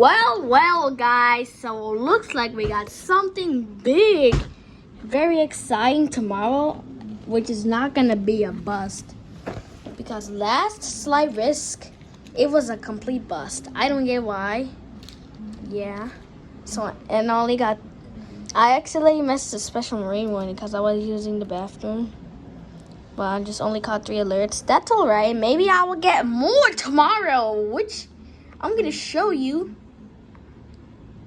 Well, guys, so looks like we got something big, very exciting tomorrow, which is not gonna be a bust. Because last slight risk, it was a complete bust. I don't get why. Yeah. So, and I actually missed a special marine warning because I was using the bathroom. But I just only caught 3 alerts. That's alright. Maybe I will get more tomorrow, which I'm gonna show you.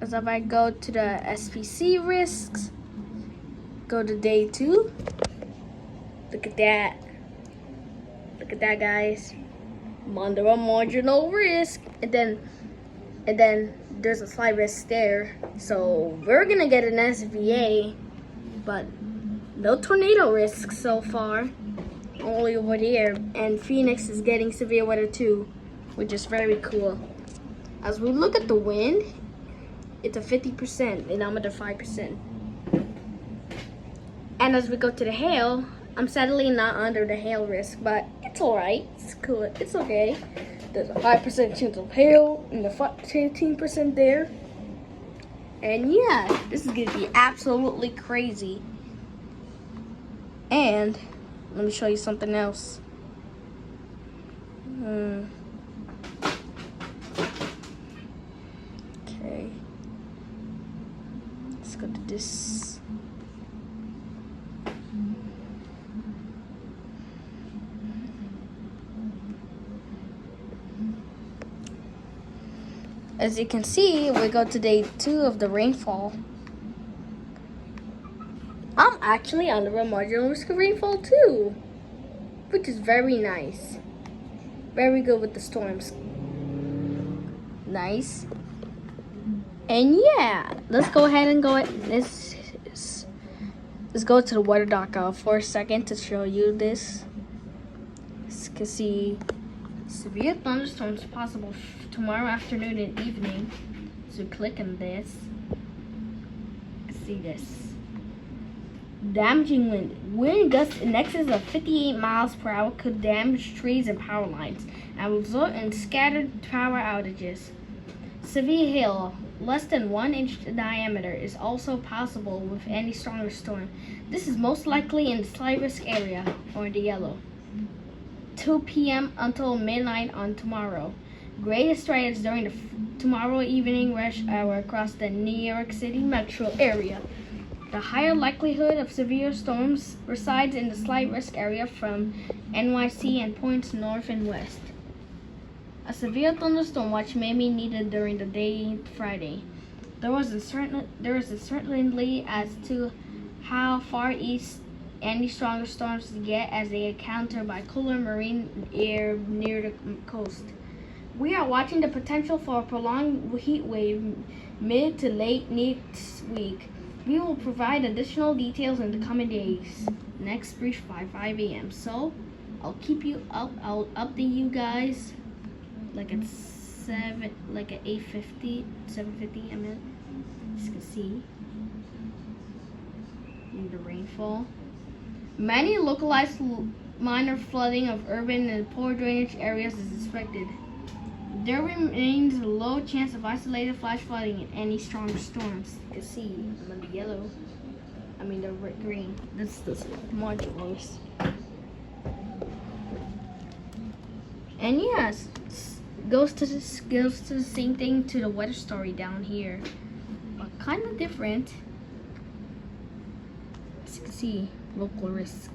As if I go to the SPC risks, go to day 2. Look at that. Look at that, guys. I'm under a marginal risk. And then there's a slight risk there. So we're gonna get an SVA, but no tornado risk so far. Only over here. And Phoenix is getting severe weather too, which is very cool. As we look at the wind, it's a 50%, and I'm at a 5%. And as we go to the hail, I'm sadly not under the hail risk, but it's alright. It's cool. It's okay. There's a 5% chance of hail and a 15% there. And yeah, this is going to be absolutely crazy. And let me show you something else. Okay. Let's go to this. As you can see, we go to day 2 of the rainfall. I'm actually under a marginal risk of rainfall too, which is very nice. Very good with the storms. Nice. And yeah, let's go ahead and let's go to the weather doc for a second to show you this. As you can see, severe thunderstorms possible tomorrow afternoon and evening. So click on this. See this. Damaging wind gusts in excess of 58 miles per hour could damage trees and power lines and result in scattered power outages. Severe hail, less than 1 inch diameter, is also possible with any stronger storm. This is most likely in the slight risk area, or the yellow. 2 p.m. until midnight on tomorrow. Greatest threat is during the tomorrow evening rush hour across the New York City metro area. The higher likelihood of severe storms resides in the slight risk area from NYC and points north and west. A severe thunderstorm watch may be needed during the day Friday. There is uncertainty as to how far east any stronger storms get as they encounter by cooler marine air near the coast. We are watching the potential for a prolonged heat wave mid to late next week. We will provide additional details in the coming days. Next brief by 5 a.m. So I'll keep you up. I'll update you guys like at 8:50, 7:50. I meant. As you can see, in the rainfall. Many localized minor flooding of urban and poor drainage areas is expected. There remains a low chance of isolated flash flooding in any stronger storms. You can see I'm on the yellow. I mean the green. That's the marginals. And yes, goes to the same thing to the weather story down here, but kind of different. As you can see, local risk.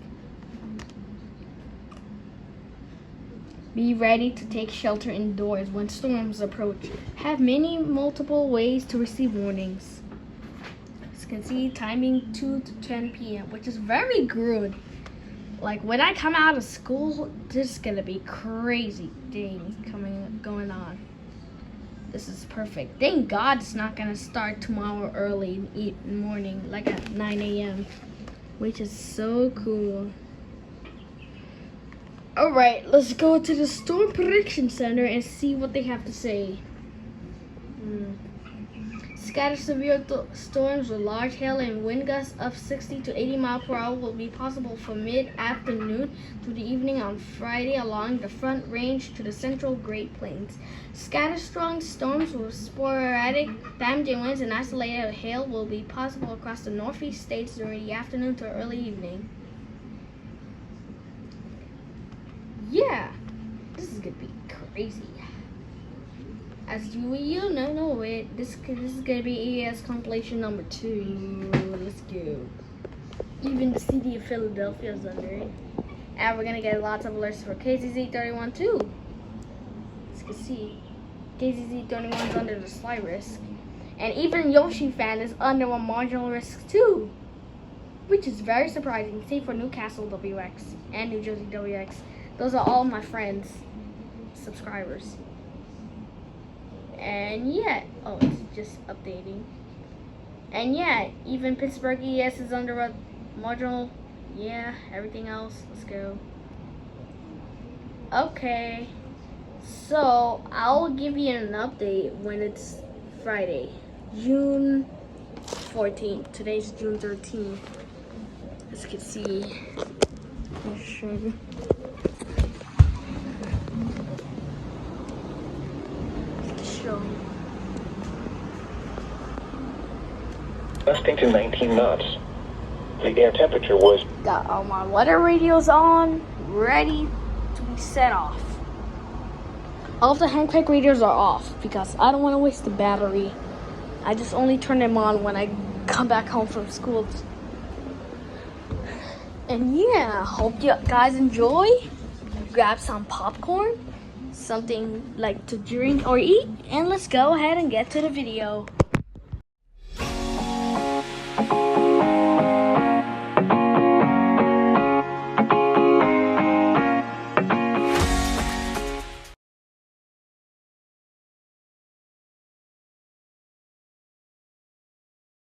Be ready to take shelter indoors when storms approach. Have multiple ways to receive warnings. As you can see, timing 2 to 10 p.m., which is very good. Like when I come out of school, there's gonna be crazy things going on. This is perfect. Thank God it's not gonna start tomorrow early in the morning, like at 9 a.m., which is so cool. Alright, let's go to the Storm Prediction Center and see what they have to say. Scattered severe storms with large hail and wind gusts of 60 to 80 miles per hour will be possible from mid-afternoon to the evening on Friday along the Front Range to the central Great Plains. Scattered strong storms with sporadic damaging winds and isolated hail will be possible across the northeast states during the afternoon to early evening. Yeah, this is gonna be crazy. As you know it, this is gonna be EAS compilation number 2. Let's go. Even the city of Philadelphia is under it, and we're gonna get lots of alerts for KZZ31 too. As you can see, KZZ31 is under the slight risk, and even Yoshi Fan is under a marginal risk too, which is very surprising. Same for Newcastle WX and New Jersey WX. Those are all my friends, subscribers. And yeah, oh, it's just updating. And yeah, even Pittsburgh ES is under a marginal. Yeah, everything else, let's go. Okay, so I'll give you an update when it's Friday, June 14th. Today's June 13th. As you can see, I'll show you. Gusting to 19 knots. The air temperature was... Got all my weather radios on, ready to be set off. All of the handcrank radios are off because I don't want to waste the battery. I just only turn them on when I come back home from school. And yeah, hope you guys enjoy. Grab some popcorn, something like to drink or eat, and let's go ahead and get to the video.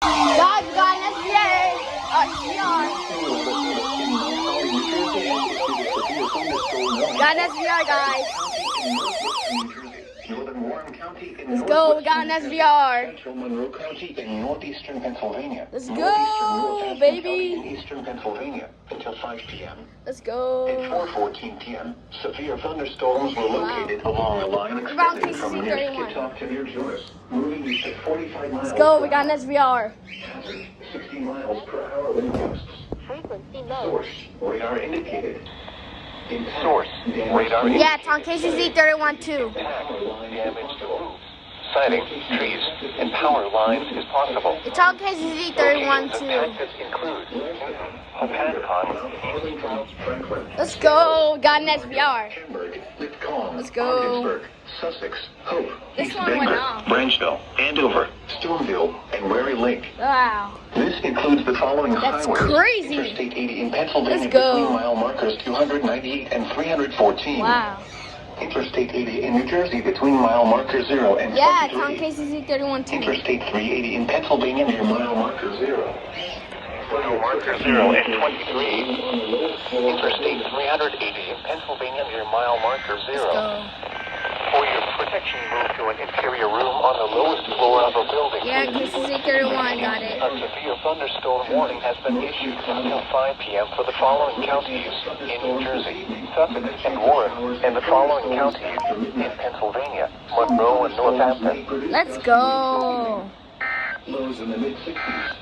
Guys, we got an SVR. Got an SVR, guys. Let's go, we got an SVR. Central Monroe County in northeastern Pennsylvania. Let's go, baby. In eastern Pennsylvania until 5 p.m. Let's go. At 4:14 p.m., severe thunderstorms were located along the line Around extending from near KCC31. Skidtalk to near Joyce, moving east at 45 miles. Let's go, we got an SVR. Hazard, 60 miles per hour wind gusts. Frequency low. Source, radar indicated. Source, radar Yeah, it's on KCZ31 too. damage to roofs, siding, trees, and power lines is possible. It's on KCZ31 too. Impacted include Hopatcon, Let's go, we got an SVR. Hamburg, Litcombe, Let's go. Ogdensburg, Sussex, Hope, This East one went Bangor, off. Branchville, Andover, Stoneville, and Wary Lake. Wow. This includes the following That's highways. crazy. Interstate 80 in Pennsylvania Let's go. between mile markers 298 and 314. Wow. Interstate 80 in New Jersey between mile marker 0 and Yeah, it's on 23. KCZ31 too. Interstate 380 in Pennsylvania near mile marker 0. mile marker 0 and 23. Interstate 380 in Pennsylvania near mile marker 0. Let's go. For your protection, move to an interior room on the lowest floor of a building. Yeah, KCZ31, got it. A severe thunderstorm warning has been issued until 5 p.m. for the following counties in New Jersey, Sussex and Warren, and the following counties in Pennsylvania, Monroe and Northampton. Let's go. Lows in the mid-60s.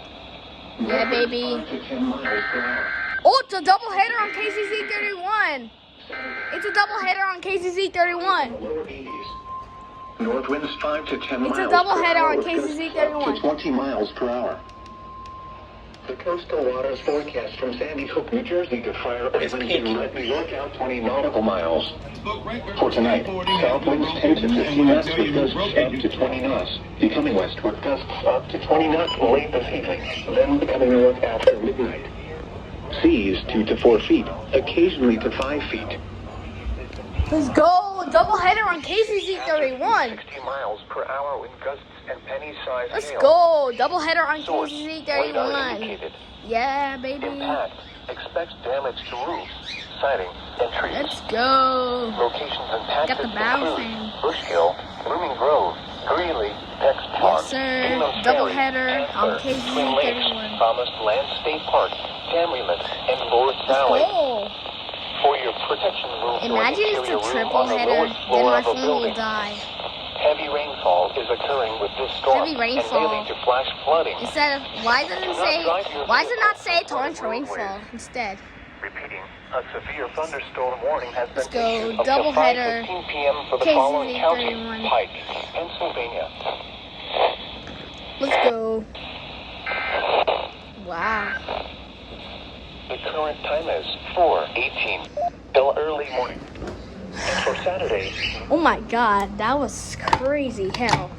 Yeah, baby. 5 to 10 miles per hour. Oh, it's a double header on KCZ31. It's a double header on KCZ31. Lower 80s. North winds 5 to 10 miles It's a double per header hour on with gusts KCZ31. up to 20 miles per hour. The coastal waters forecast from Sandy Hook, New Jersey to Fire Island to let New York out 20 nautical miles. For tonight, south winds 10 to 15 knots with gusts up to 20 knots, becoming westward gusts up to 20 knots late this evening, then becoming north after midnight. Seas 2 to 4 feet, occasionally to 5 feet. Let's go. Double header on KCZ31. 60 miles per hour with gusts and penny-sized Let's hail. go. Double header on Source, radar KCZ31. indicated. Yeah, baby. Impact expects damage to roofs, siding, and trees. Let's go. Locations impacted Got the bounce include in. Bush Hill, Blooming Grove, Greeley, Apex Park, Yes, sir. Kingdom Doubleheader Ferry, on Panther, KZ Twin Lakes, 31. Promised Land State Park, Calumet, and Lord's Valley. Oh, For your protection room to an imagine it's interior a room triple on the header. lowest Then floor my of a phone will building. die. Heavy rainfall is occurring with this storm Heavy and may rainfall. lead to flash flooding. Instead of why does it not say torrential rainfall instead? Repeating, a severe thunderstorm warning has Let's been go. issued up Double to header. 5:15 p.m. for the KZ following counties: 31. Pike, Pennsylvania. Let's go. Wow. The current time is 4:18 till early morning. And for Saturday, Oh my god, that was crazy. Hell.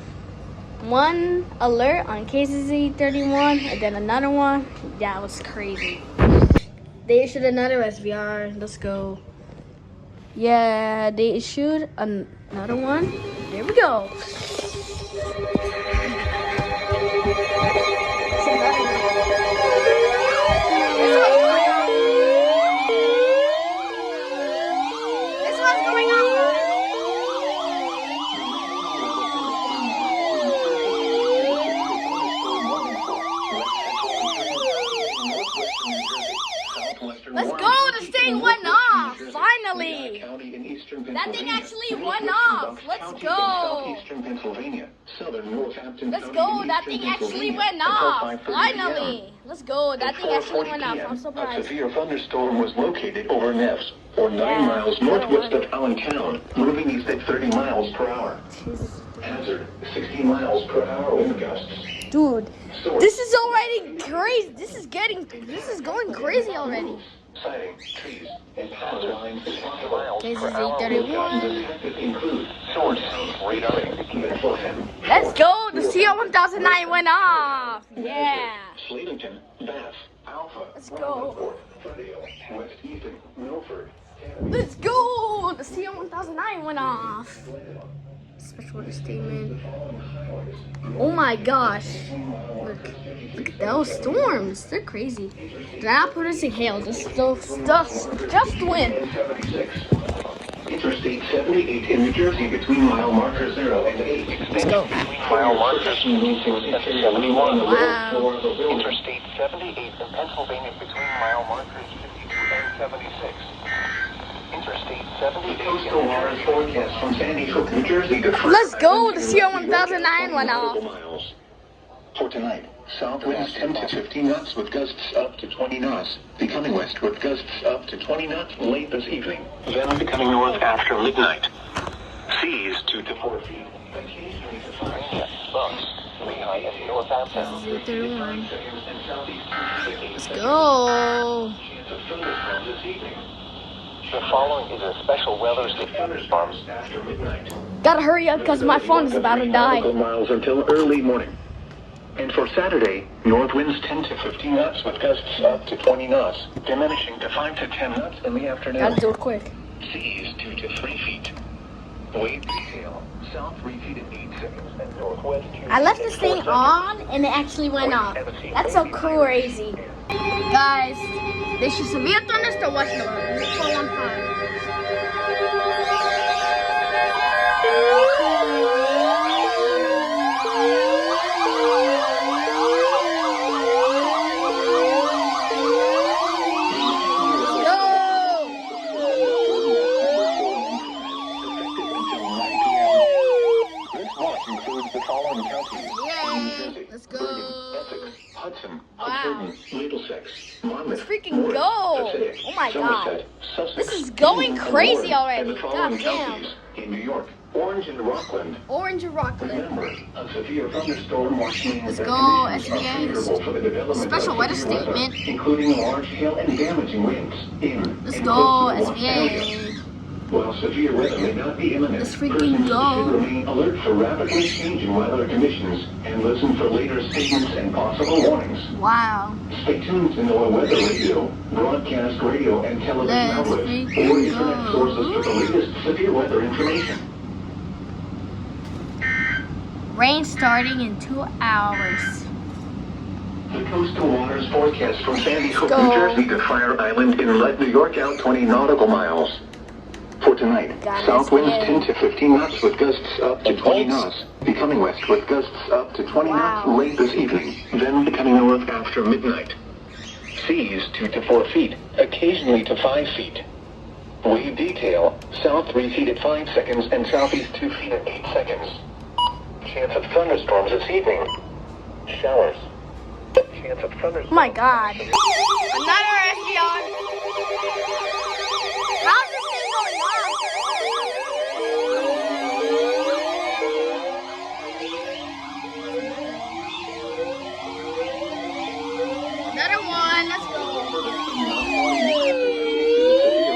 One alert on KCZ 31 and then another one. That was crazy. They issued another SVR. Let's go. Yeah, they issued another one. There we go. It's another one. This one's going on. Let's go, the state went off, finally. That thing actually went off. Let's go. Let's go, that thing actually went off, finally. Let's go, that thing actually went off. I'm A surprised. severe thunderstorm was located over Neves, or 9 Yeah, miles northwest of Allentown, moving east at 30 miles per hour. Hazard, 60 miles per hour wind gusts. Dude, this is already crazy. This is going crazy already. Sighting, trees, and power lines. KCZ 31. Include Shoretown, Radar, Bethlehem, Let's go, the CO1009 went off. Yeah. Slatington, Bath, Alpha, Let's go. Fredeo, West Ethan, Milford. Let's go! The CO1009 went off. Special order statement. Oh my gosh. Look at those storms. They're crazy. They're not producing hail. Just wind. Interstate 78 in New Jersey between mile marker 0 and 8. Let's go. mile markers 71. Wow. Interstate 78 in Pennsylvania between mile markers 52 and 76. Interstate 78 Coastal in New waters Jersey. forecast from Sandy Hook, New Jersey to Let's go. The CO1009 went off. miles. For tonight, south winds 10 to 15 knots with gusts up to 20 knots, becoming west with gusts up to 20 knots late this evening, then becoming north after midnight. Seas 2 to 4 feet. Occasionally to 5 Virginia, Bucks, Lehigh, and Northampton. KCZ 31. and southeast. Let's go. Chance of thunderstorms this evening. The following is a special weather system. Thunderstorms after midnight. Gotta hurry up because my phone is about to die. Miles until early morning. And for Saturday, north winds 10 to 15 knots with gusts up to 20 knots, diminishing to 5 to 10 knots in the afternoon. Gotta do it quick. Seas 2 to 3 feet. Wave detail, south 3 feet in 8 seconds, and northwest 2 I left feet this in thing 4 on and it actually went off. That's so crazy. Guys, they should severe thunderstorm watch number 415. This watch includes the following counties: Yay! Let's go. Essex, Hudson, Wow. Hunterdon, Middlesex, Monmouth, Let's freaking Warren, go. Passaic, Oh my God. Somerset, Sussex, This is going Eaton, and crazy Warren, already. and the following God damn. counties in New York: Orange and Rockland. Orange and Rockland. Remember, a severe thunderstorm watching Let's and go, conditions are SVA. favorable for the development Special of weather severe weather, statement. including large hail and damaging winds in Let's and go, close to the watch area. SVA. While severe weather may not be imminent, Let's freaking persons go. should remain alert for rapidly changing weather conditions and listen for later statements and possible warnings. Wow. Stay tuned to NOAA Weather Radio, broadcast radio and television Let's outlets, or freaking internet go. sources for the latest severe weather information. Rain starting in 2 hours. The coastal waters forecast from Sandy Hook, Go. New Jersey to Fire Island Inlet, New York out 20 nautical miles. For tonight, God, south winds that's 10 to 15 knots with gusts up to 20 knots. Becoming west with gusts up to 20 knots late this evening. Then becoming north after midnight. Seas 2 to 4 feet, occasionally to 5 feet. Wave detail, south 3 feet at 5 seconds and southeast 2 feet at 8 seconds. Chance of thunderstorms this evening. Showers. Chance of thunderstorms. Oh my God. Another SDR. How's this thing going on? Another one. Let's go.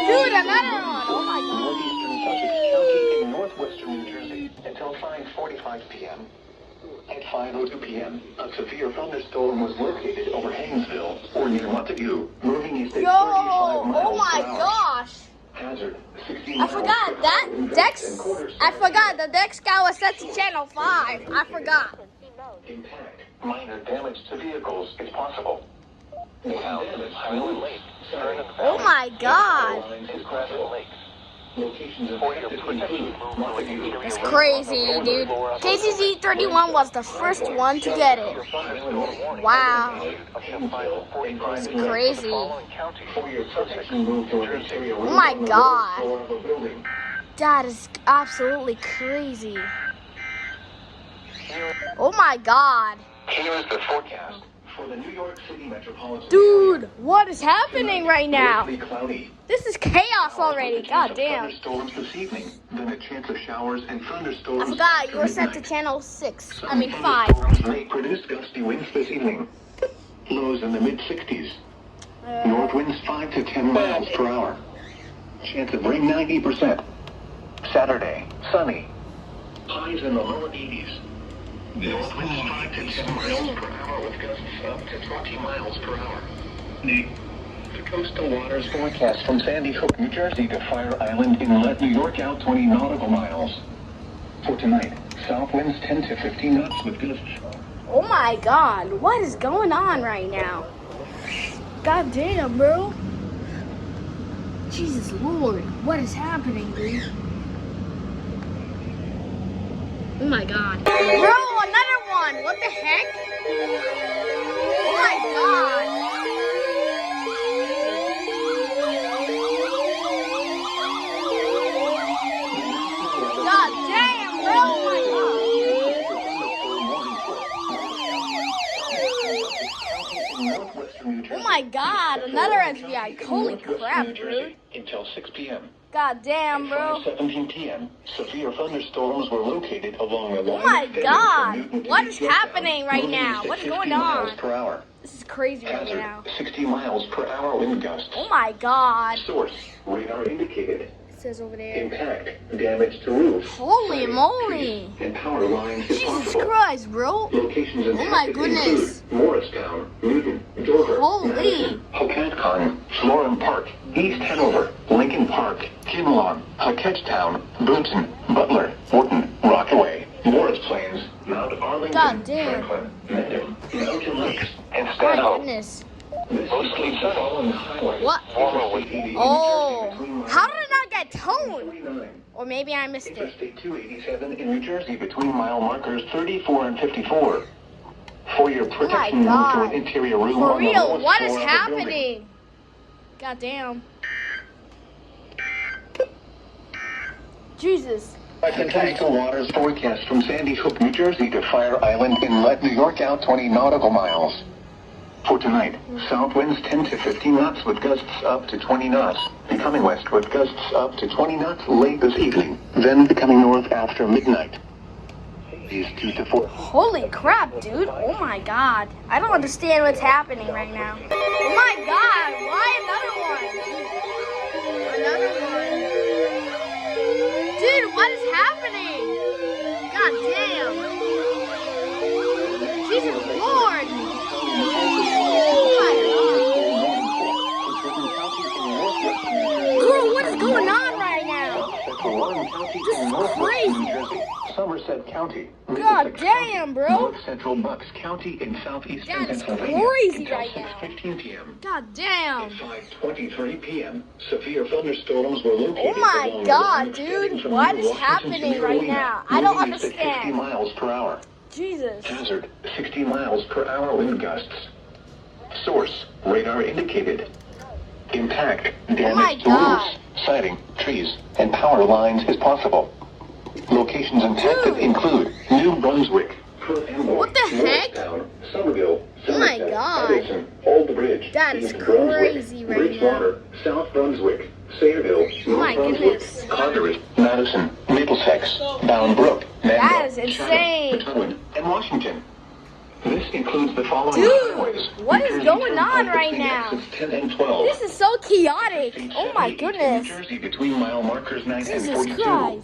Dude, another one. Oh my God. Northeastern Sussex County in northwestern New Jersey until 5:45 p.m. At 5:02 p.m., a severe thunderstorm was located over Haynesville or near Montague, moving east at 35 miles Oh my per hour. gosh. Hazard, 60 I miles forgot per that hour in Dex. and quarter I seconds. forgot the Dex guy was set to channel 5. I forgot. Impact. Minor damage to vehicles is possible. Highland Lake, Stern and Oh Valley, my God. and Crescent Lakes. Locations For your affected protection, include move to an Montague, area It's where crazy, dude. KCZ 31 was the first one to get it. Wow. It's crazy. For your protection, move to an interior room my on the God. lower floor of a building. That is absolutely crazy. Oh my God. Here is the forecast for the New York City metropolitan Dude, area. what is happening right now? Mostly cloudy. This is chaos already. God damn. Thunderstorms this evening. Then a chance of showers and thunderstorms. I forgot you after were set to midnight. channel 6. Some I mean 5. thunderstorms may produce gusty winds this evening. Lows in the mid-60s. North winds 5 to 10 miles per hour. Chance of rain 90%. Saturday, sunny. Highs in the lower 80s. North winds 5 to 10 miles per hour with gusts up to 20 miles per hour. The coastal waters forecast from Sandy Hook, New Jersey to Fire Island Inlet, New York out 20 nautical miles. For tonight, south winds 10 to 15 knots with gusts. Oh my God, what is going on right now? God damn, bro. Jesus Lord, what is happening, dude? Oh my God. Bro, another one. What the heck? Oh my God. God damn, bro. Oh my God. Oh my God, another FBI. Holy crap, dude. Until 6 p.m. God damn, bro. 17 p.m. Severe thunderstorms were located along the line. Oh my God. What is happening right now? What's going on? Per hour. This is crazy right now. 60 miles per hour wind gusts. Oh my God. Source, radar indicated. It says over there. Impact, damage to roofs. Holy moly. And power lines is Jesus possible. Christ, bro. Locations Oh my impacted goodness. include Morristown, Newton, Dover, Holy. Madison, Hocatcon, Florham Park, East Hanover, Lincoln Park, Kinlawn, Hockettstown, Boonton, Butler, Wharton, Rockaway, Morris Plains, Mount Arlington, God damn. Franklin, Mendham, Mountain Lakes, and My Stanhope. goodness. Mostly following the highway. What? Formerly Oh. How did it not get toned? Or maybe I missed it. Interstate 287 in New Jersey between mile markers 34 and 54. For your protection, move to God. an interior room For on the real, lowest what is floor of the building. happening? God damn. Jesus. The coastal waters forecast from Sandy Hook, New Jersey to Fire Island Inlet, New York out 20 nautical miles. For tonight, south winds 10 to 15 knots with gusts up to 20 knots. Becoming west with gusts up to 20 knots late this evening. Then becoming north after midnight. These 2 to 4. Holy crap, dude. Oh my God. I don't understand what's happening right now. Oh my God. Why another one? Another one. Dude, what is happening? God damn. Jesus Lord. Bro, what is going on right now? This is crazy. Somerset County. God damn, bro. North Central Bucks County in southeastern That is Pennsylvania. crazy Until right now. 6:15 p.m. God damn. At 5:23 p.m., severe thunderstorms were located Oh my along the God, line extending dude. from What near is Washington to happening near right Helena, now? I don't moving east at 60 understand. miles per hour. Jesus. Hazard, 60 miles per hour wind gusts. Source, radar indicated. Impact, my damage to God. roofs, siding, trees, and power lines is possible. Locations impacted Dude. include New Brunswick, What the heck? Morristown, Somerville, Oh my Somerset, God. Edison, Old Bridge, That is East Brunswick, crazy right Bridgewater, South Brunswick, Sayreville, Oh my North Brunswick, goodness. Carteret, Madison, Middlesex, Bound Brook, That Mandel, is insane. Chatham, Potomac, and Washington. This includes the following Dude, highways. what is New Jersey going on Turnpike right between now? exits 10 and 12. This is so chaotic. Interstate Oh my 78 in goodness. New Jersey between mile markers 9 and Jesus 42. Christ.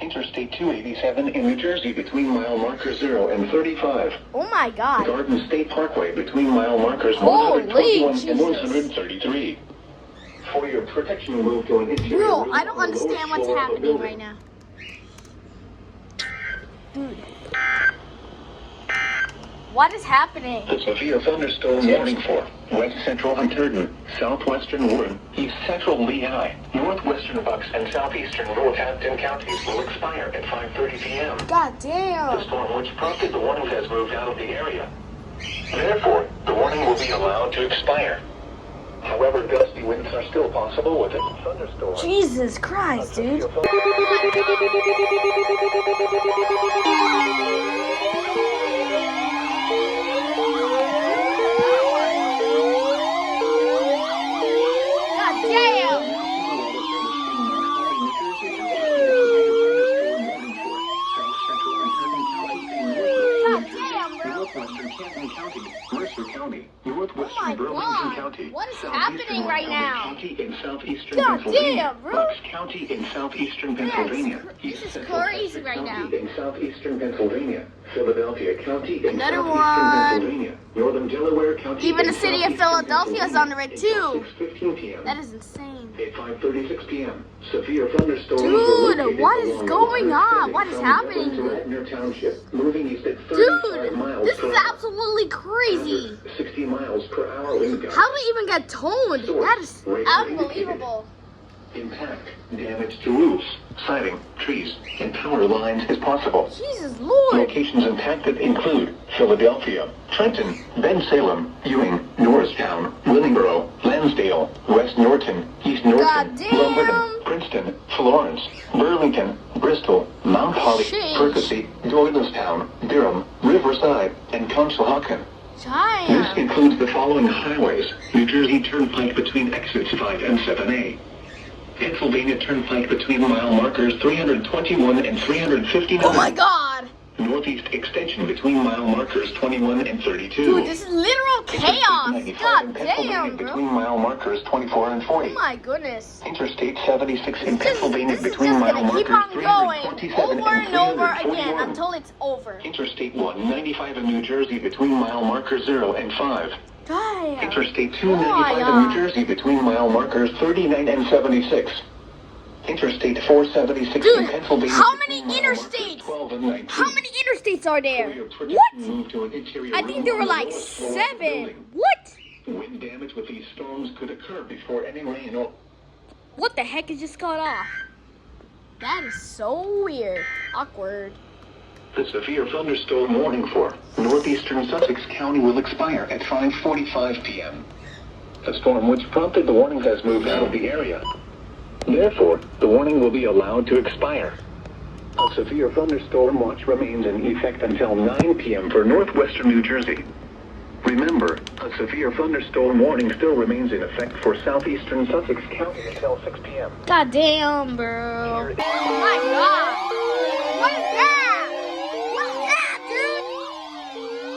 Interstate 287 in New Jersey between mile markers 0 and 35. Oh my God. Garden State Parkway between mile markers Holy 121 and Jesus. 133. For your protection, move to an interior Bro, room I don't on the lowest understand what's floor of the happening building. right now. Dude. What is happening? The severe thunderstorm warning for west central Hunterdon, southwestern Warren, east central Lehigh, northwestern Bucks, and southeastern Northampton counties will expire at 5:30 p.m. God The damn. storm which prompted the warning has moved out of the area. Therefore, the warning will be allowed to expire. However, gusty winds are still possible with a thunderstorm. Jesus Christ, dude. God damn. God damn, bro. Northwestern Canton County, Mercer County, Northwestern Oh my Burlington God. County, What is southeastern happening right Montgomery now? County in southeastern God Pennsylvania, damn, bro. Bucks County in southeastern Pennsylvania, this East is Central crazy Essex right County now. in southeastern Pennsylvania, Philadelphia County in Another southeastern one. Pennsylvania, northern Delaware County. Even in the city of southeastern Philadelphia is Pennsylvania under it until too. 6:15 p.m. That is insane. At 5:36 p.m., severe thunderstorms were Dude, located what is along the going line on? extending What is from happening, Dublin to dude? Radnor Township, moving east at 35 Dude, miles this per is hour. absolutely crazy. 60 miles per hour wind gusts. How do we even get toned? That is unbelievable. Impact, damage to roofs, siding, trees, and power lines is possible. Jesus Lord. Locations impacted include Philadelphia, Trenton, Bensalem, Ewing, Norristown, Willingboro, Lansdale, West Norton, East Norton, God damn. Lumberton, Princeton, Florence, Burlington, Bristol, Mount Holly, Sheesh. Percy, Doylestown, Durham, Riverside, and Conshohocken. This Giant. includes the following highways: New Jersey Turnpike between exits 5 and 7A. Pennsylvania Turnpike between mile markers 321 and 359. Oh my God. Northeast Extension between mile markers 21 and 32. Dude, this is literal chaos. 95 God in Pennsylvania damn, between bro. mile markers 24 and 40. Oh my goodness. Interstate 76 in Pennsylvania This is between just mile gonna keep markers on going 327 over and over again 341. until it's over. Interstate 195 in New Jersey between mile markers 0 and 5. Damn. Interstate Oh my 295 in God. New Jersey between mile markers 39 and 76. Interstate 476 in Dude, Pennsylvania how many between mile markers interstates? 12 and 19. How many interstates are there? For your protection, What? move to an interior I room think there were on the like lowest floor of the 7. building. What? Wind damage with these storms could occur before any rain or What the heck is just got off? That is so weird. Awkward. the severe thunderstorm warning for northeastern Sussex County will expire at 5:45 p.m. The storm which prompted the warning has moved out of the area. Therefore, the warning will be allowed to expire. A severe thunderstorm watch remains in effect until 9 p.m. for northwestern New Jersey. Remember, a severe thunderstorm warning still remains in effect for southeastern Sussex County until 6 p.m. God damn, bro. Oh my God. What is that? What is that, dude?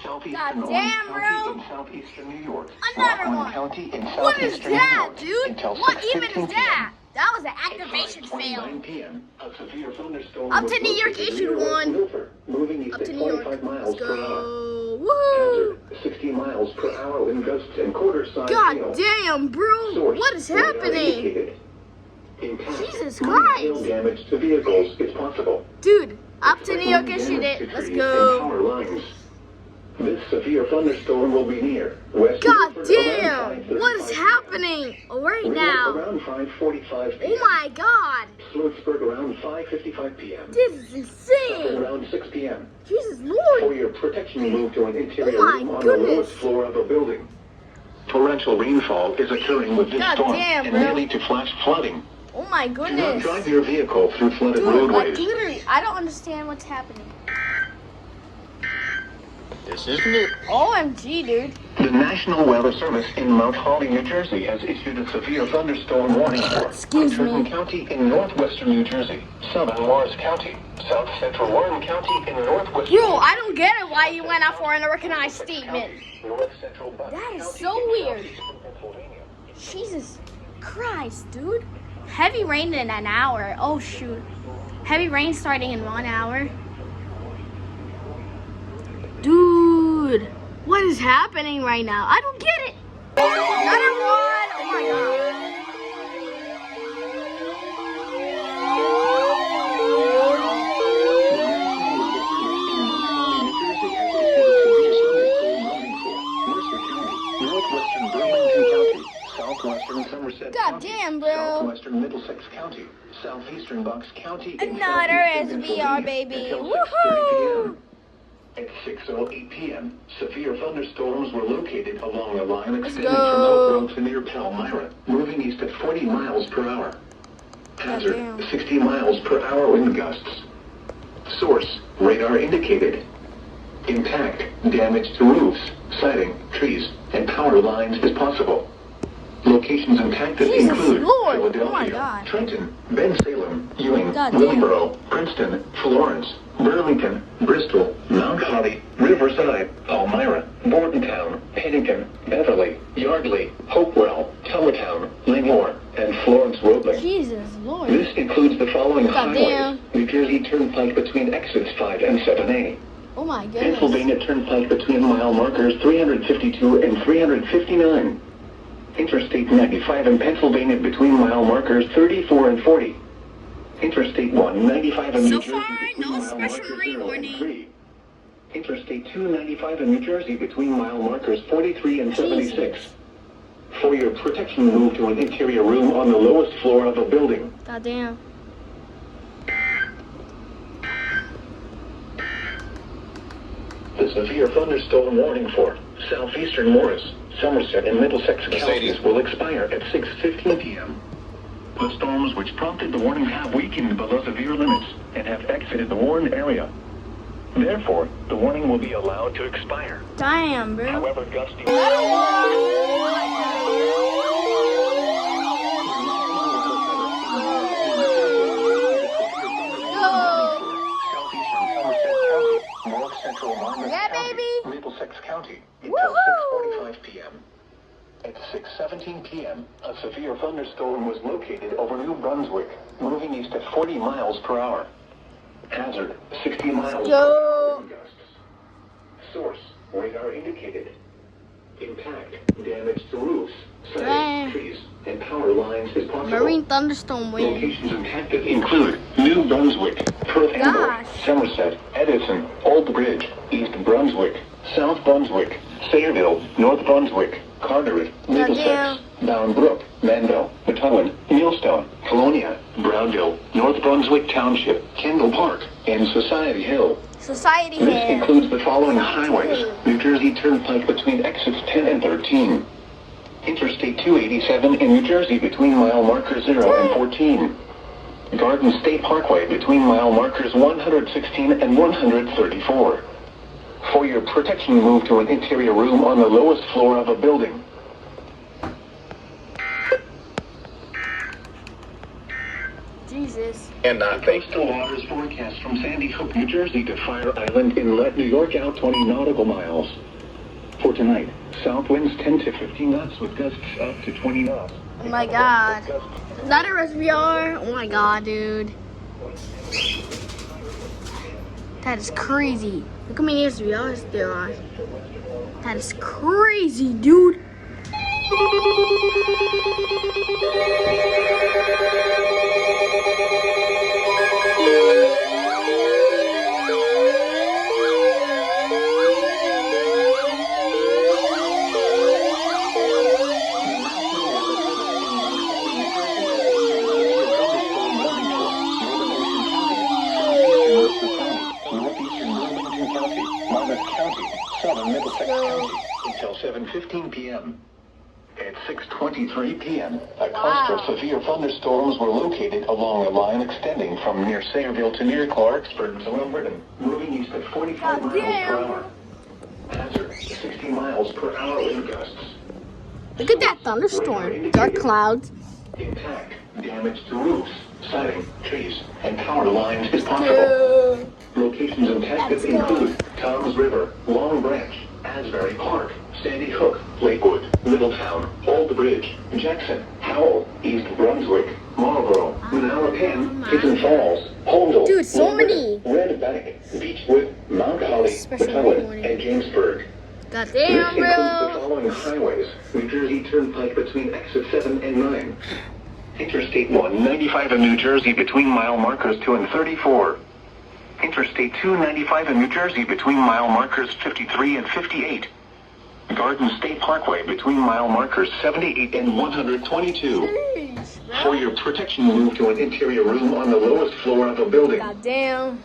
Southeastern God Orange damn, County bro. in southeastern New York. Another Rockland one. County in What is southeastern New that, York dude? until What 6:15 even is that? That was an activation fail. 9 p.m. A severe thunderstorm Up was to New York located issue near West 1. Milford, moving east Up at to New York. 25 miles Let's per hour. go. Woo. Woo! Hazard, 60 miles per hour wind gusts and quarter-size God hail. damn, bro! Source, What is radar happening? indicated. Impact, Jesus minor Christ. hail damage to vehicles is possible. Dude, up to New York and shit it. Let's go. Power lines. This severe thunderstorm will be near West God Milford damn! around What is 5:35 happening right p.m. now? Around 5:45 p.m. Oh my god! Sloatsburg around 5:55 p.m. This is Suffolk insane! around 6 p.m. Jesus For Lord! your protection, move to an interior Oh my room on goodness. the lowest floor of a building. Torrential rainfall is occurring with this God storm damn, and bro. may lead to flash flooding. Oh my Do not goodness! drive your vehicle through flooded Dude, like roadways. literally, I don't understand what's happening. This isn't it. OMG, dude. The National Weather Service in Mount Holly, New Jersey has issued a severe thunderstorm warning for Excuse Trenton me. County in northwestern New Jersey, southern Morris County, south central Warren County in northwestern. Bro, I don't get it why you went out for an unrecognized statement. North central Bucks That is County so in weird. southeastern Pennsylvania. Jesus Christ, dude. Heavy rain in an hour. Oh, shoot. Heavy rain starting in 1 hour. Dude, what is happening right now? I don't get it. Not everyone. Oh my god. Northwestern Burlington County, southwestern Somerset God County, damn, bro. southwestern Middlesex County, southeastern Bucks County, and Another southeastern SVR, Pennsylvania baby. until Woohoo! 6:30 p.m. At 6:08 p.m., severe thunderstorms were located along a line extending from go. Oak Road to near Palmyra, moving east at 40 miles per hour. Hazard, damn. 60 miles per hour wind gusts. Source, radar indicated. Impact, damage to roofs, siding, trees, and power lines is possible. Locations impacted Jesus include Lord. Philadelphia, Oh my God. Trenton, Bensalem, Ewing, God damn. Wilboro, Princeton, Florence, Burlington, Bristol, Mount Holly, Riverside, Palmyra, Bordentown, Pennington, Beverly, Yardley, Hopewell, Towertown, Lemoore, and Florence Roebling. Jesus Lord. This includes the following God highways: damn. New Jersey Turnpike between exits 5 and 7A. Oh my goodness. Pennsylvania Turnpike between mile markers 352 and 359. Interstate 95 in Pennsylvania between mile markers 34 and 40. Interstate 195 in New So Jersey far, between no mile special markers marine 0 and warning. 3. Interstate 295 in New Jersey between mile markers 43 and 76. For your protection, move to an interior room on the lowest floor of a building. God damn. The severe thunderstorm warning for southeastern Morris, Somerset, and Middlesex counties will expire at 6:15 p.m. The storms which prompted the warning have weakened below severe limits and have exited the warned area. Therefore, the warning will be allowed to expire. Damn, bro. However, gusty southeastern Somerset County, north central Monmouth Yeah, County, baby. Middlesex County until Woohoo! 6:45 p.m. At 6:17 p.m., a severe thunderstorm was located over New Brunswick, moving east at 40 miles per hour. Hazard, 60 miles per hour wind gusts. Source, radar indicated. Impact, damage to roofs, Dang. siding, trees, and power lines is possible. Marine thunderstorm wind. Locations impacted include New Brunswick, Perth Amboy, Gosh. Somerset, Edison, Old Bridge, East Brunswick, South Brunswick, Sayreville, North Brunswick, Carteret, Middlesex, Bound Brook, Mandel, Methuen, Millstone, Colonia, Brownville, North Brunswick Township, Kendall Park, and Society Hill. Society This here. includes the following highways: New Jersey Turnpike between exits 10 and 13. Interstate 287 in New Jersey between mile markers 0 and 14. Garden State Parkway between mile markers 116 and 134. For your protection, move to an interior room on the lowest floor of a building. Jesus. And not think. Coastal waters forecast from Sandy Hook, New Jersey to Fire Island Inlet, New York out 20 nautical miles. For tonight, south winds 10 to 15 knots with gusts up to 20 knots. Oh my god. Another SVR. Oh my god, dude. That is crazy. Look how many SVRs there are. That is crazy, dude. Until 7:15 p.m. At 6:23 p.m., a cluster of severe thunderstorms were located along a line extending from near Sayreville to near Clarksburg to Wilmington, moving east at 45 miles per hour. Hazard, 60 miles per hour wind gusts. Look at that thunderstorm. Dark clouds. Impact, damage to roofs, siding, trees, and power lines is possible. Locations impacted include Toms River, Long Branch, Asbury Park, Sandy Hook, Lakewood, Middletown, Old Bridge, Jackson, Howell, East Brunswick, Marlboro, Manalapan, Hidden Falls, Holmdel, Dude, so many. Red Bank, Beechwood, Mount Holly, McClellan, and Jamesburg. Goddamn, This includes the bro. following highways: New Jersey Turnpike between exit 7 and 9. Interstate 195 in New Jersey between mile markers 2 and 34. Interstate 295 in New Jersey between mile markers 53 and 58. Garden State Parkway between mile markers 78 and 122. Jeez, bro. For your protection, move to an interior room on the lowest floor of the building. Goddamn.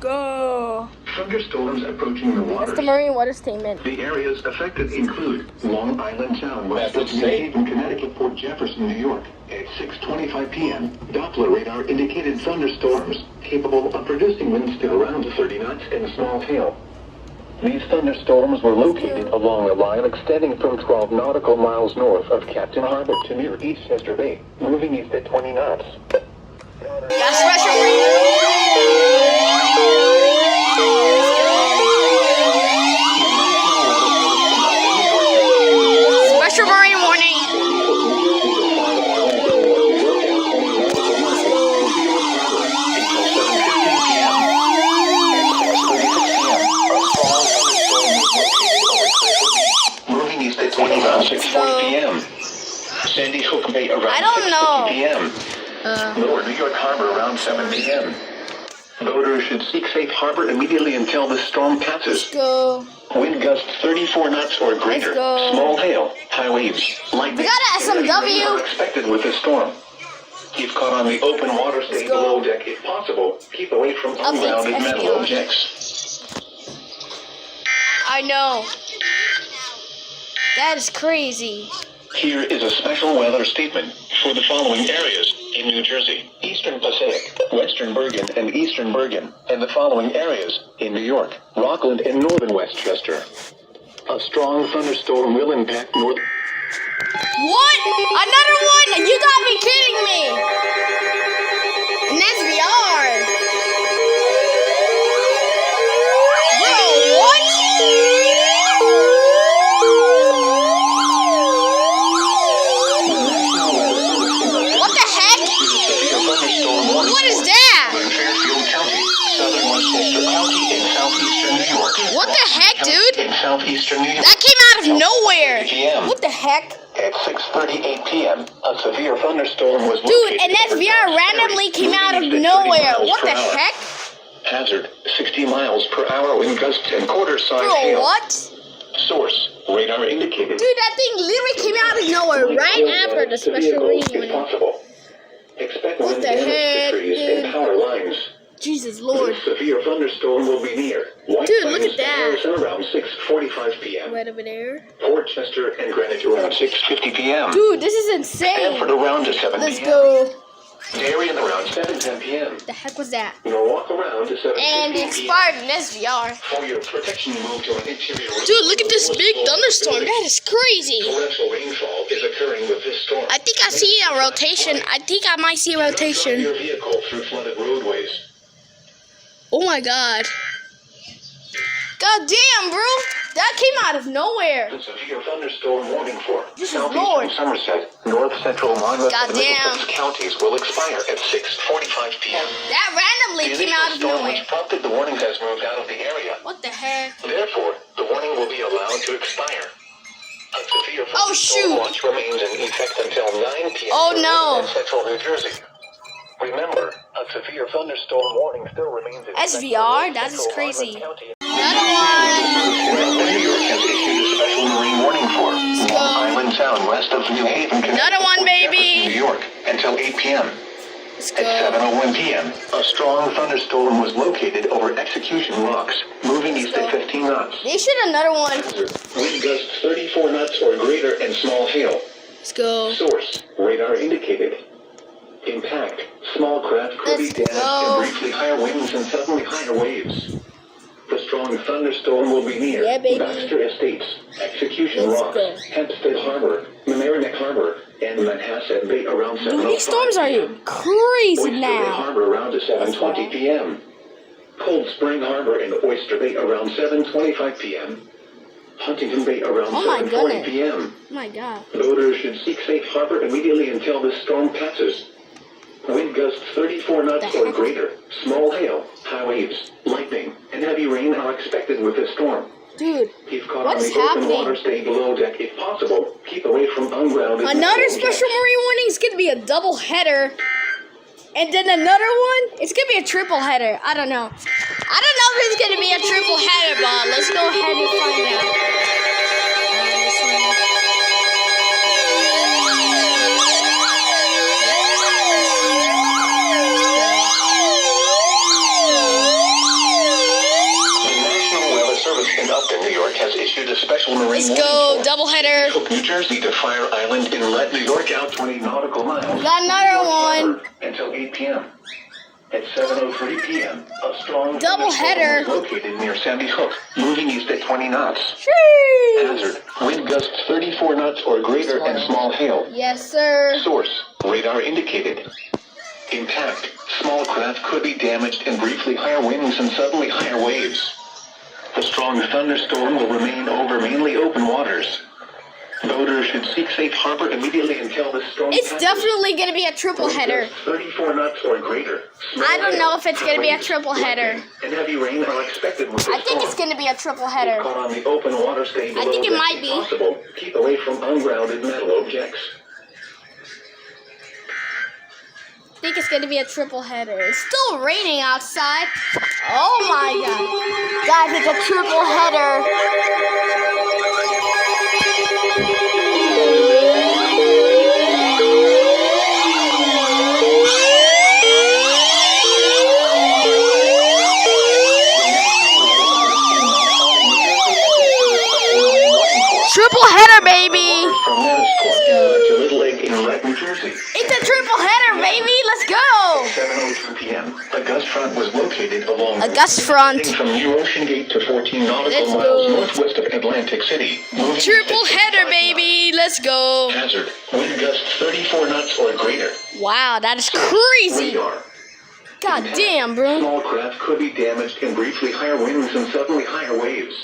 Go. Thunderstorms approaching the That's waters. the marine water statement. The areas affected include Long Island Town, west of New Haven, Connecticut, Port Jefferson, New York. At 6:25 p.m., Doppler radar indicated thunderstorms capable of producing winds to around 30 knots in small hail. These thunderstorms were located along a line extending from 12 nautical miles north of Captain Harbor to near Eastchester Bay, moving east at 20 knots. That's special. Special marine warning. Moving east at 20 around 6:40 p.m. Sandy Hook Bay around I don't know. 6:50 p.m. Lower New York Harbor around 7 p.m. Boaters should seek safe harbor immediately until the storm passes. Go. Wind gusts 34 knots or greater. Let's go. Small hail, high waves, lightning. We got a SMW. Are expected with the storm. Keep caught on the open water, stay go. below deck if possible. Keep away from Updates, ungrounded metal SDR. objects. I know. That is crazy. Here is a special weather statement for the following areas in New Jersey: Eastern Pacific, Western Bergen and Eastern Bergen, and the following areas in New York: Rockland and Northern Westchester. A strong thunderstorm will impact north. What? Another one? You gotta be kidding me. An SVR. Bro, what? What the heck? What is that? In Fairfield County, Southern Westchester County, in southeastern New York. What the heck, dude? In southeastern New York. That came out of nowhere. PM. What the heck? At 6:38 p.m., a severe thunderstorm was Dude, located an over SVR Dobbs randomly Ferry, came out of moving east at 30 nowhere. miles What per the hour. heck? Hazard, 60 miles per hour wind gusts and quarter-size Bro, hail. what? Source, radar indicated. Dude, that thing literally came out of nowhere right after the special reunion. Possible. Expect What wind the damage heck, to trees dude? and power lines. Jesus Lord. A severe thunderstorm will be near. White Dude, look Plains at that. Harrison around 6:45 p.m. Right over there. Port Chester and Greenwich around 6:50 p.m. Dude, this is insane. Stanford around 7 Let's p.m. go. Darien around 7:10 p.m. The heck was that? Norwalk around 7:15 And it p.m. expired in SVR. For your protection, move to an interior room. Dude, look at this big thunderstorm. That is crazy. Torrential rainfall is occurring with this storm. I think I see a rotation. I think I might see a Drive rotation. your vehicle through flooded roadways. Oh my god. God damn, bro. That came out of nowhere. The severe thunderstorm warning for This is southeastern Lord. Somerset, north central Monmouth, and Goddamn. Middlesex counties will expire at 6:45 p.m. That randomly The came out of initial storm nowhere. which prompted the warning has moved out of the area. What the heck? Therefore, the warning will be allowed to expire. A severe Oh, shoot. thunderstorm watch remains in effect until 9 p.m. Oh, for no. in central New Jersey. Remember, a severe thunderstorm warning still remains in effect. SVR? That is Central crazy. Monmouth County. Another one. New York has issued a special marine warning for go. Long Island Sound west of New Haven, Another one, baby. New York, until 8 p.m. Let's At go. 7:01 p.m., a strong thunderstorm was located over Execution Rocks, moving east at 15 knots. They should another one. Wind gusts 34 knots or greater and small hail. Let's go. Source, radar indicated. Impact, small craft could be Let's damaged go. and briefly higher winds and suddenly higher waves. The strong thunderstorm will be near Yeah, baby. Baxter Estates, Execution Let's Rocks, go. Hempstead Harbor, Mamaroneck Harbor, and Manhasset Bay around 7:05 Dude, these storms are crazy Oyster Bay now. Harbor around to 7:20 p.m. Cold Spring Harbor and Oyster Bay around 7:25 p.m. Huntington Bay around Oh my 7:40 goodness. p.m. Oh my god. Boaters should seek safe harbor immediately until this storm passes. Wind gusts 34 knots The or heck? greater. Small hail, high waves, lightning, and heavy rain are expected with this storm. Dude, If caught what on is the open happening? water, stay below deck if possible. Keep away from ungrounded. another metal special jets. marine warning is gonna be a double header. And then another one, it's gonna be a triple header. I don't know. I don't know if it's gonna be a triple header, but let's go ahead and find out. This one. The National Weather Service in Upton, New York, has issued a special marine Let's warning go, for double header. Hook, New Jersey to Fire Island Inlet, New York, out 20 nautical miles. Got another one. Until 8 p.m. At 7:03 p.m., a strong Double thunderstorm header. was located near Sandy Hook, moving east at 20 knots. Sheesh. Hazard, wind gusts 34 knots or greater and small hail. Yes, sir. Source, radar indicated. Impact, small craft could be damaged and briefly higher winds and suddenly higher waves. The strong thunderstorm will remain over mainly open waters. Boaters should seek safe harbor immediately until the storm It's passes. definitely gonna be a triple Wind header. gusts 34 knots or greater. Small I don't know hail, if it's gonna be a winds, triple header. lightning, and heavy rain are expected with this I think it's storm. gonna be a triple If header. caught on the open water, stay below think it deck might if be. possible. Keep away from ungrounded metal objects. I think it's gonna be a triple header. It's still raining outside. Oh my god. Guys, it's a triple header. Triple header, baby. From Manasquan to Little Lake in Wreck, New Jersey. It's a triple header, baby. Let's go. 7:02 p.m. A gust front was located along A gust front. from New Ocean Gate to 14 nautical Let's miles go. northwest of Atlantic City. Moving Triple east at header, 65 baby. Let's go. knots. Hazard, wind gusts 34 knots or greater. Wow, that is crazy. Radar. God damn, bro. Small craft could be damaged and briefly higher winds and suddenly higher waves.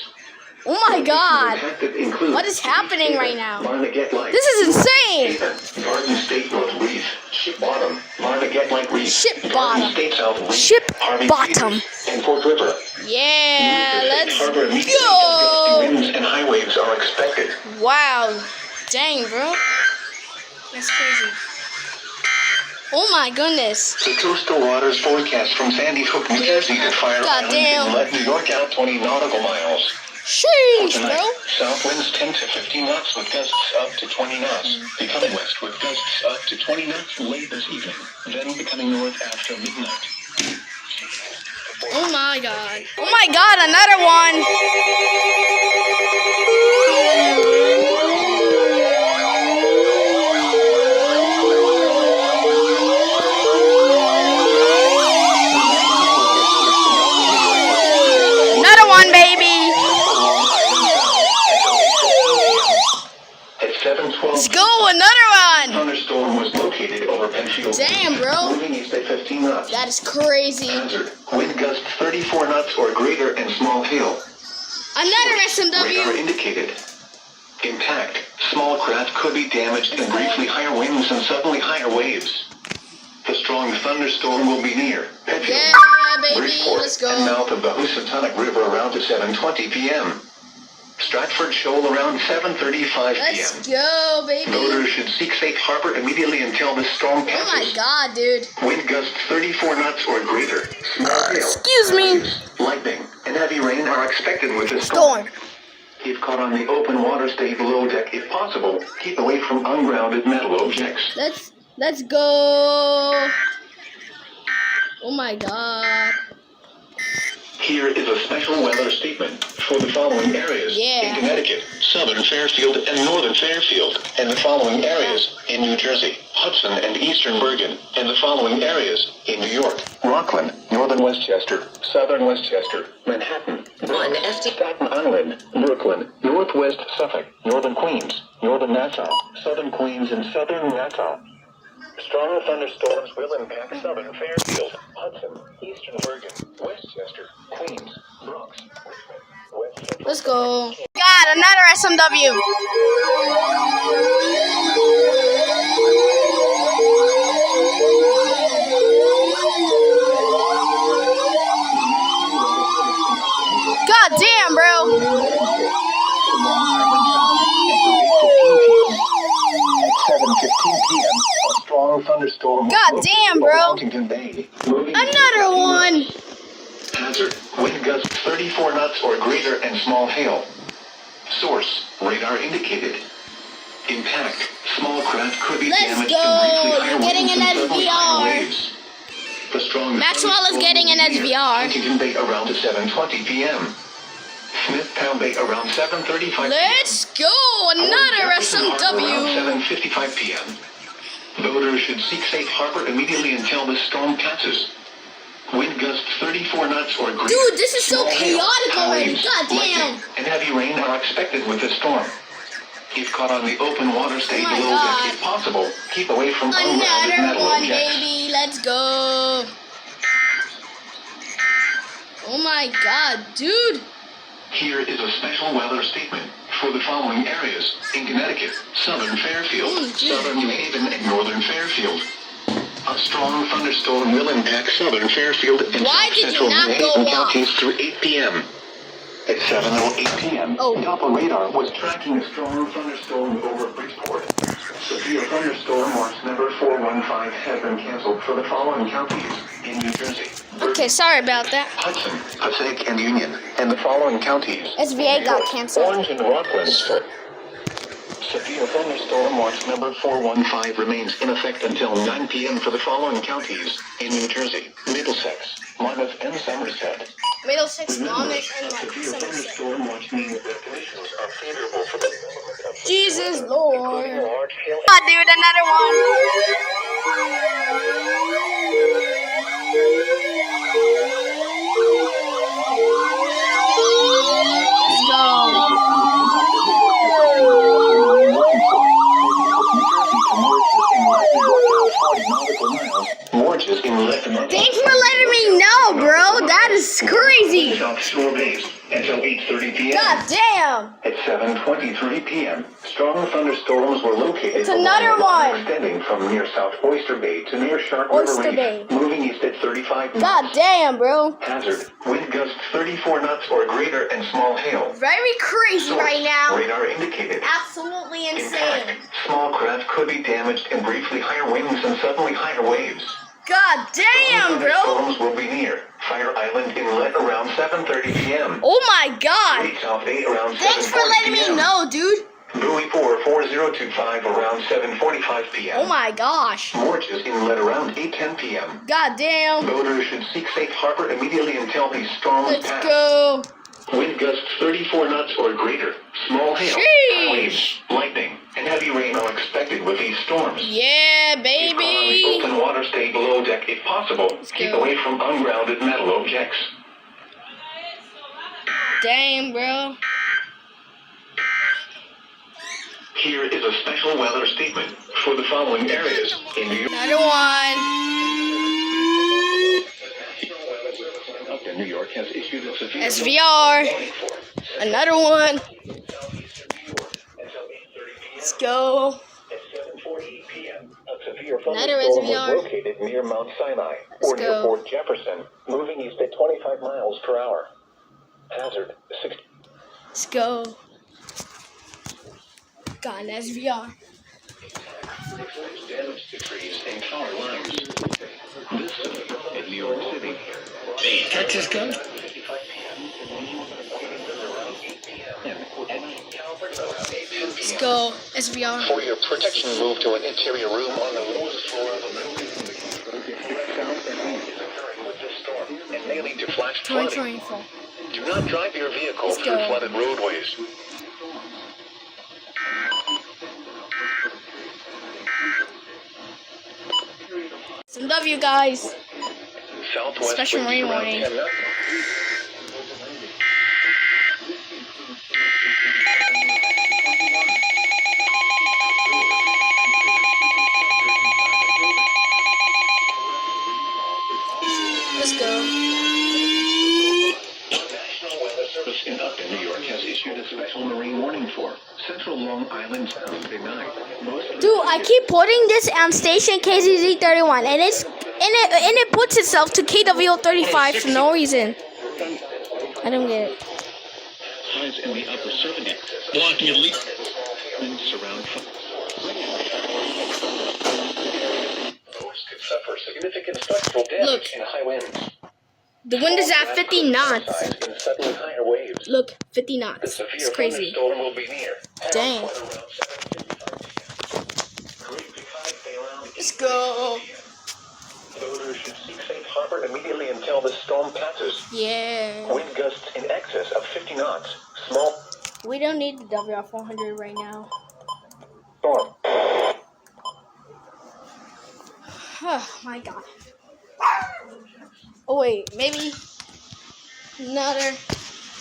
Oh my god. Impacted include What is happening right now? Barnegat Light. This is insane. Garden State North Reef, Ship Bottom, Barnegat Light Reef, Ship Garden Bottom. State South Reef, Ship Harvey Bottom. Cedar, and Fort River. Yeah, let's Harbor immediately as go. gusty winds and high waves are expected. Wow. Dang, bro. That's crazy. Oh my goodness. The coastal waters forecast from Sandy Hook, New Jersey to Fire God Island damn. Inlet, New York, out 20 nautical miles. Sheesh, Tonight, bro. south winds 10 to 15 knots with gusts up to 20 knots. Becoming west with gusts up to 20 knots late this evening. Then becoming north after midnight. Oh my god. Oh my god, another one. Another one, baby. At 7:12, Let's go, another one. thunderstorm was located over Penfield. Damn, bro. Moving east at 15 knots. That is crazy. Hazard, wind gusts 34 knots or greater and small hail. Another Radar SMW. indicated. Impact. Small craft could be damaged and briefly higher winds and suddenly higher waves. The strong thunderstorm will be near Penfield, Yeah, baby, Bridgeport, let's go. and mouth of the Housatonic River around 7:20 p.m. Stratford Shoal around 7:35 Let's p.m. go, baby. Boaters should seek safe harbor immediately until the storm passes. Oh my god, dude. Wind gusts 34 knots or greater. Small hail, Excuse me. lightning, and heavy rain are expected with this Storm. If caught on the open water, stay below deck if possible. Keep away from ungrounded metal objects. Let's go. Oh my god. Here is a special weather statement for the following areas Yeah. in Connecticut, southern Fairfield, and northern Fairfield, and the following areas in New Jersey, Hudson, and eastern Bergen, and the following areas in New York, Rockland, northern Westchester, southern Westchester, Manhattan, Staten Island, Brooklyn, northwest Suffolk, northern Queens, northern Nassau, southern Queens, and southern Nassau. Strong thunderstorms will impact southern Fairfield, Hudson, eastern Bergen, Westchester, Queens, Bronx, West Central. Let's go. God, another SMW. God damn, bro. 7:15 p.m. A strong thunderstorm. God damn, bro. Huntington Bay. Moving Another one. Hazard. Wind gusts 34 knots or greater and small hail. Source. Radar indicated. Impact. Small craft could be Let's damaged go. and briefly higher You're getting winds an and suddenly higher SVR. waves. The strong Maxwell is thunderstorm getting an will be near SVR. Huntington Bay around 7:20 p.m. Smithtown Bay around 7:35 p.m. Let's go. Another Around SMW. 7:55 p.m. Boaters should seek safe harbor immediately until the storm passes. Wind gusts 34 knots or greater. Dude, this is so Small hail, chaotic already. waves, God damn. lightning, and heavy rain are expected with the storm. If caught on the open water, stay Oh my below God. deck if possible. Keep away from ungrounded Another metal one, objects. baby. Let's go. Oh my god, dude. Here is a special weather statement for the following areas in Connecticut, southern Fairfield, Oh, geez. southern New Haven, and northern Fairfield. A strong thunderstorm will impact southern Fairfield and Why south did you central not New go Haven up? counties through 8 p.m. At 7:08 p.m., Oh. Doppler radar was tracking a strong thunderstorm over Bridgeport. Severe thunderstorm watch number 415 has been canceled for the following counties in New Jersey. Okay, sorry about that. Hudson, Passaic, and Union, and the following counties. SVA got canceled. Orange and Rockland. Severe thunderstorm watch number 415 remains in effect until 9 p.m. for the following counties in New Jersey, Middlesex, Monmouth, and Somerset. Middlesex, Remember, Monmouth, and a severe Somerset. thunderstorm watch means that conditions are favorable for the development of Jesus Lord. including a large hail. Ah, dude, another one. Let's go. Morges in Thanks for letting me know, bro. That is crazy. South Shore Base until 8:30 p.m. God damn. At 7:23 p.m., strong thunderstorms were located. It's another along the line one. extending from near South Oyster Bay to near Shark Oyster River Reef, Bay. moving east at 35 God knots. damn, bro. Hazard: wind gusts 34 knots or greater and small hail. Very crazy Source, right now. radar indicated. Absolutely insane. Impact: small craft could be damaged and briefly higher winds and suddenly higher waves. God damn, bro. Thunderstorms will be near Fire Island Inlet around 7:30 p.m. Oh my god. Great South Bay around 7:40 Thanks for letting me p.m. know, dude. Buoy 44025 around 7:45 p.m. Oh my gosh. Morges Inlet around 8:10 p.m. God damn. Boaters should seek safe harbor immediately until these storms Let's pass. go. Wind gusts 34 knots or greater. Small hail, Sheesh. waves, lightning, and heavy rain are expected with these storms. Yeah, On the baby. open water, stay below deck if possible. Keep go. away from ungrounded metal objects. Damn, bro. Here is a special weather statement for the following areas in New York. Another one. In New York has issued a severe SVR. Another one. Let's go. Another SVR. Located near Mount Sinai Let's or near go. Fort Jefferson, moving east at 25 miles per hour. Hazard 60. Let's go. Got an SVR. Damage to trees and power lines. This in New York City. Texas gun. Let's go. SVR. For your protection, move to an interior room on the lowest floor of the building. With this storm and may lead to flash flooding. 2024. Do not drive your vehicle Let's through go. flooded roadways. Some W, guys. Southwest Special winds rain around warning. 10 knots. Let's go. National Weather Service in Upton, New York has issued a special marine warning for Central Long Island Sound tonight. Dude, I keep putting this on station KZZ31, and it puts itself to KW35 for no reason. I don't get it. Highs in the upper 70s. Blocking at least. Winds around. Boats could suffer significant structural damage Look. in high winds. The wind is at 50 knots. Size in suddenly higher waves. Look, 50 The knots. severe It's crazy. thunderstorm will be near. Dang. Around 7:55. Great Big High stay around. Let's go. Boaters should seek safe harbor immediately until the storm passes. Yeah. Wind gusts in excess of 50 knots. Small We don't need the WR400 right now. storm. Oh my god. Oh wait, maybe another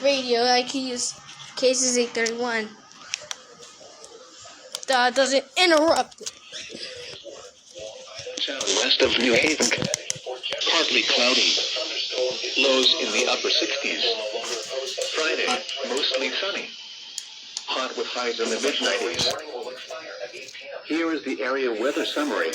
radio I can use cases 831. That doesn't interrupt it. Southwest of New Haven. Partly cloudy. Lows in the upper 60s. Friday, mostly sunny. Hot with highs in the mid-90s. Here is the area weather summary.